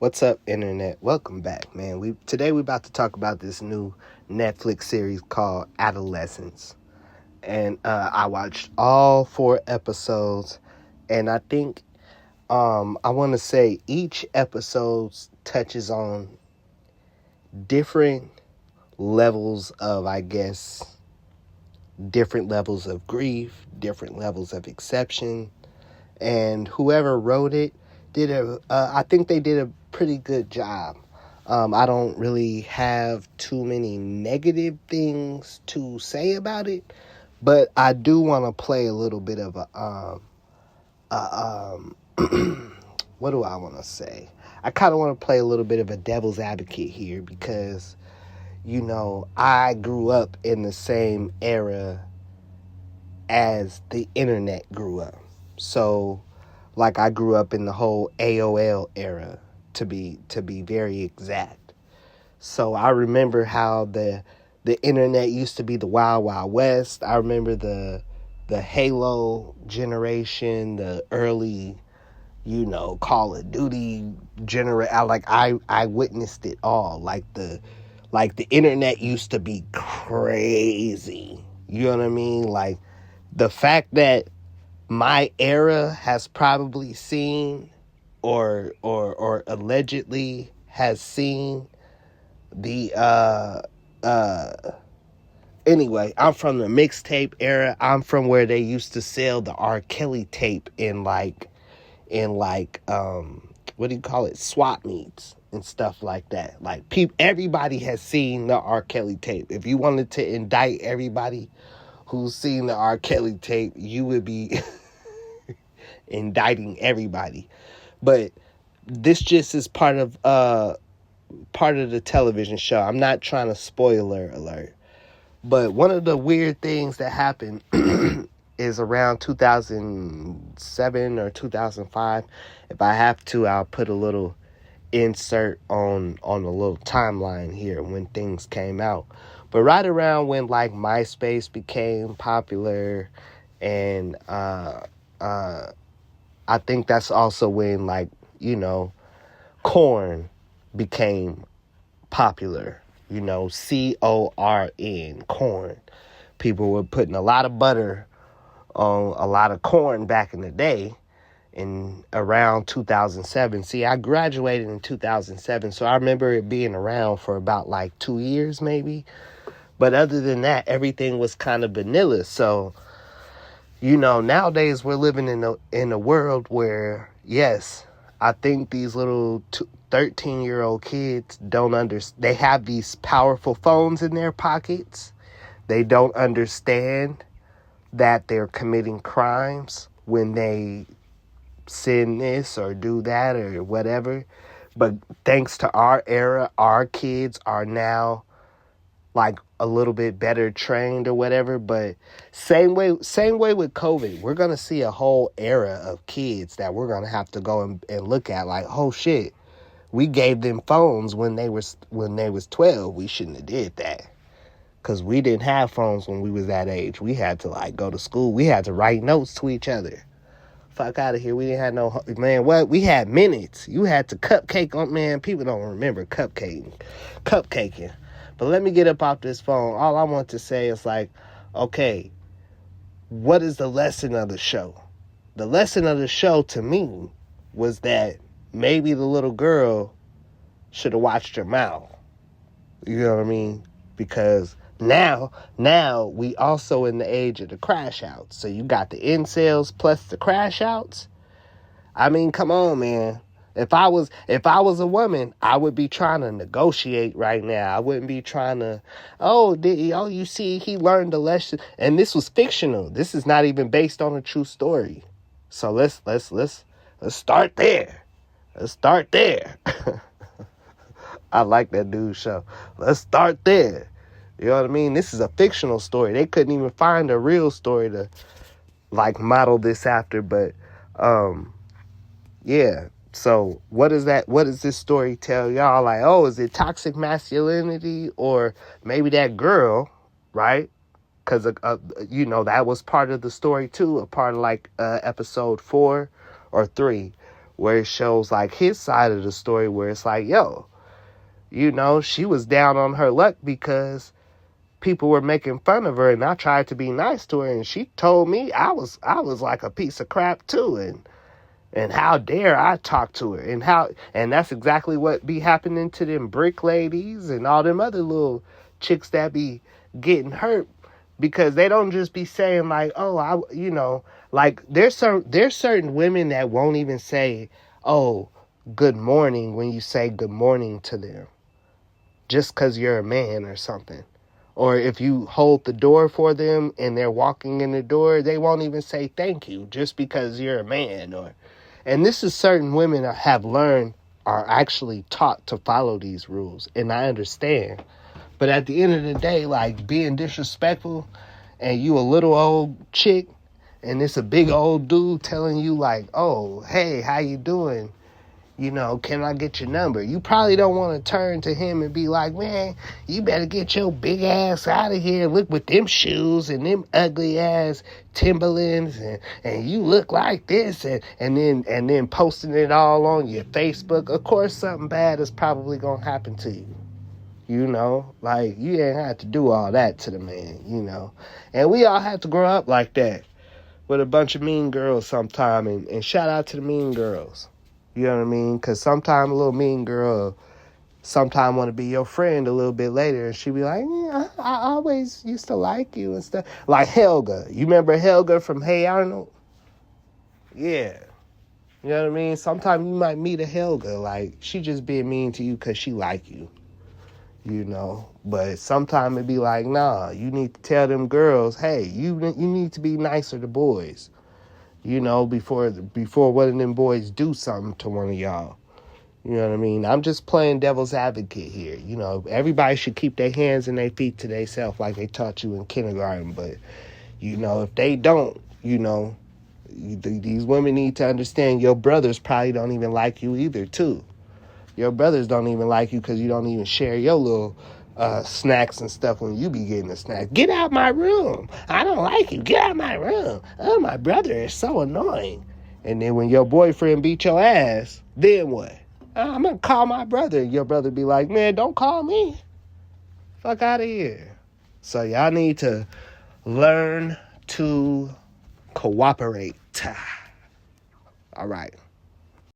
What's up, internet? Welcome back, man. Today we're about to talk about this new Netflix series called Adolescence, and I watched all 4 episodes, and I think I want to say each episode touches on different levels of, I guess, different levels of grief, different levels of exception, and whoever wrote it I think they did a pretty good job. I don't really have too many negative things to say about it, but I do want to play a little bit of what do I want to say? I kind of want to play a little bit of a devil's advocate here because, I grew up in the same era as the internet grew up. So, like, I grew up in the whole AOL era, to be very exact. So I remember how the internet used to be the Wild Wild West. I remember the Halo generation, the early, Call of Duty generation. I witnessed it all. Like the internet used to be crazy. You know what I mean? Like, the fact that my era has probably seen or allegedly has seen the anyway, I'm from the mixtape era. I'm from where they used to sell the R. Kelly tape in what do you call it, swap meets and stuff like that. Like, everybody has seen the R. Kelly tape. If you wanted to indict everybody who's seen the R. Kelly tape, you would be indicting everybody. But this just is part of the television show. I'm not trying to spoiler alert, but one of the weird things that happened is around 2007 or 2005. If I have to, I'll put a little insert on a little timeline here when things came out. But right around when, like, MySpace became popular, and I think that's also when, like, corn became popular. CORN, corn. People were putting a lot of butter on a lot of corn back in the day, in around 2007. See, I graduated in 2007, so I remember it being around for about, like, 2 years maybe. But other than that, everything was kind of vanilla. So, nowadays we're living in a world where, yes, I think these little 13-year-old kids they have these powerful phones in their pockets. They don't understand that they're committing crimes when they send this or do that or whatever. But thanks to our era, our kids are now, like, a little bit better trained or whatever. But same way with COVID, we're going to see a whole era of kids that we're going to have to go and look at, like, oh shit, we gave them phones when they was 12. We shouldn't have did that, because we didn't have phones when we was that age. We had to, like, go to school. We had to write notes to each other. Fuck out of here. We didn't have no, man, what? We had minutes. You had to cupcake on, man, people don't remember cupcaking. But let me get up off this phone. All I want to say is, like, okay, what is the lesson of the show? The lesson of the show to me was that maybe the little girl should have watched her mouth. You know what I mean? Because now we also in the age of the crash outs. So you got the incels plus the crash outs. I mean, come on, man. If I was a woman, I would be trying to negotiate right now. I wouldn't be trying to, you see, he learned a lesson. And this was fictional. This is not even based on a true story. So let's start there. Let's start there. I like that dude's show. Let's start there. You know what I mean? This is a fictional story. They couldn't even find a real story to, like, model this after. But yeah. So what does this story tell y'all? Like, oh, is it toxic masculinity, or maybe that girl, right? Because that was part of the story too, a part of, like, episode 4 or 3, where it shows like his side of the story, where it's like, yo, she was down on her luck because people were making fun of her, and I tried to be nice to her, and she told me I was like a piece of crap too, and how dare I talk to her, and that's exactly what be happening to them brick ladies and all them other little chicks that be getting hurt, because they don't just be saying like, oh, like there's certain women that won't even say, oh, good morning when you say good morning to them, just because you're a man or something. Or if you hold the door for them and they're walking in the door, they won't even say thank you just because you're a man. And this is certain women have learned, are actually taught to follow these rules. And I understand. But at the end of the day, like being disrespectful and you a little old chick and it's a big old dude telling you like, oh, hey, how you doing? Can I get your number? You probably don't want to turn to him and be like, man, you better get your big ass out of here. Look with them shoes and them ugly ass Timberlands and you look like this and then posting it all on your Facebook. Of course, something bad is probably going to happen to you. Like you ain't have to do all that to the man, And we all have to grow up like that with a bunch of mean girls sometime, and shout out to the mean girls. You know what I mean? Because sometimes a little mean girl sometime want to be your friend a little bit later, and she be like, yeah, I always used to like you and stuff. Like Helga. You remember Helga from Hey Arnold? Yeah. You know what I mean? Sometimes you might meet a Helga. Like, she just being mean to you because she like you. But sometimes it be like, nah, you need to tell them girls, hey, you need to be nicer to boys. Before one of them boys do something to one of y'all. You know what I mean? I'm just playing devil's advocate here. Everybody should keep their hands and their feet to themselves like they taught you in kindergarten. But, if they don't, these women need to understand your brothers probably don't even like you either, too. Your brothers don't even like you because you don't even share your little snacks and stuff when you be getting a snack. Get out my room. I don't like you. Get out my room. Oh, my brother is so annoying. And then when your boyfriend beat your ass, then what? I'm going to call my brother. Your brother be like, man, don't call me. Fuck out of here. So y'all need to learn to cooperate. All right.